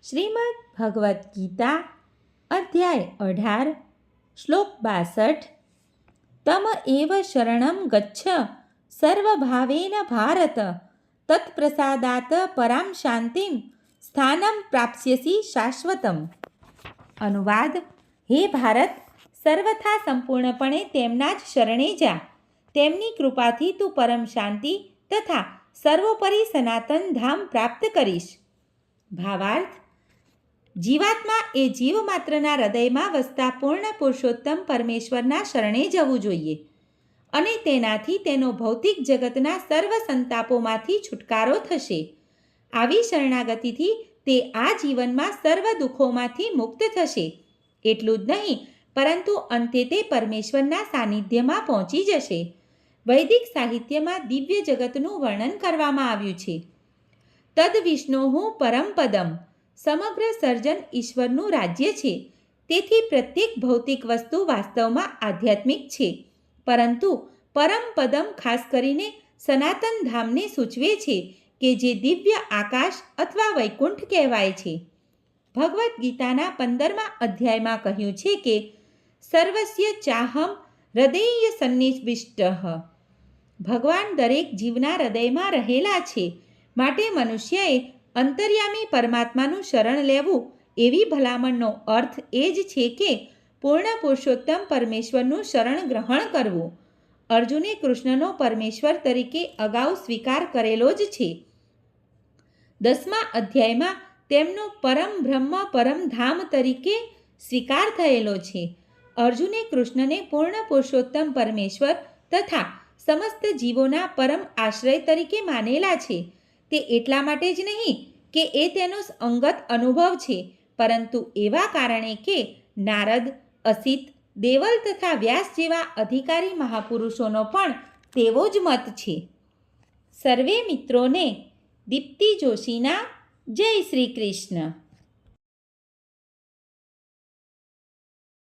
શ્રીમદ્ ભગવદ્ ગીતા અધ્યાય 18 શ્લોક 62 તમ એવ શરણમ ગચ્છ સર્વભાવેન ભારત તત્પ્રસાદાત પરામ શાંતિમ સ્થાનમ પ્રાપ્સ્યસી શાશ્વતમ. અનુવાદ: હે ભારત, સર્વથા સંપૂર્ણપણે તેમના જ શરણે જા. તેમની કૃપાથી તું પરમ શાંતિ તથા સર્વોપરી સનાતન ધામ પ્રાપ્ત કરીશ. ભાવાર્થ: જીવાત્મા એ જીવમાત્રના હૃદયમાં વસતા પૂર્ણ પુરુષોત્તમ પરમેશ્વરના શરણે જવું જોઈએ અને તેનાથી તેનો ભૌતિક જગતના સર્વ સંતાપોમાંથી છુટકારો થશે. આવી શરણાગતિથી તે આ જીવનમાં સર્વ દુઃખોમાંથી મુક્ત થશે. એટલું જ નહીં, પરંતુ અંતે તે પરમેશ્વરના સાનિધ્યમાં પહોંચી જશે. વૈદિક સાહિત્યમાં દિવ્ય જગતનું વર્ણન કરવામાં આવ્યું છે. તદ વિષ્ણોઃ પરમ પદમ. સમગ્ર સર્જન ઈશ્વરનું રાજ્ય છે. તેથી પ્રત્યેક ભૌતિક વસ્તુ વાસ્તવમાં આધ્યાત્મિક છે, પરંતુ પરમ પદમ ખાસ કરીને સનાતન ધામને સૂચવે છે કે જે દિવ્ય આકાશ અથવા વૈકુંઠ કહેવાય છે. ભગવદ્ ગીતાના 15મા અધ્યાયમાં કહ્યું છે કે સર્વસ્ય ચાહમ હૃદય સન્નિવિષ્ટઃ. ભગવાન દરેક જીવના હૃદયમાં રહેલા છે, માટે મનુષ્યએ અંતર્યામી પરમાત્માનું શરણ લેવું એવી ભલામણનો અર્થ એ જ છે કે પૂર્ણ પુરુષોત્તમ પરમેશ્વરનું શરણ ગ્રહણ કરવું. અર્જુને કૃષ્ણનો પરમેશ્વર તરીકે અગાઉ સ્વીકાર કરેલો જ છે. 10મા અધ્યાયમાં તેમનો પરમ બ્રહ્મ પરમધામ તરીકે સ્વીકાર થયેલો છે. અર્જુને કૃષ્ણને પૂર્ણ પુરુષોત્તમ પરમેશ્વર તથા સમસ્ત જીવોના પરમ આશ્રય તરીકે માનેલા છે. તે એટલા માટે જ નહીં કે એ તેનો અંગત અનુભવ છે, પરંતુ એવા કારણે કે નારદ, અસિત, દેવલ તથા વ્યાસ જેવા અધિકારી મહાપુરુષોનો પણ તેવો જ મત છે. સર્વે મિત્રોને દીપ્તિ જોશીના જય શ્રી કૃષ્ણ.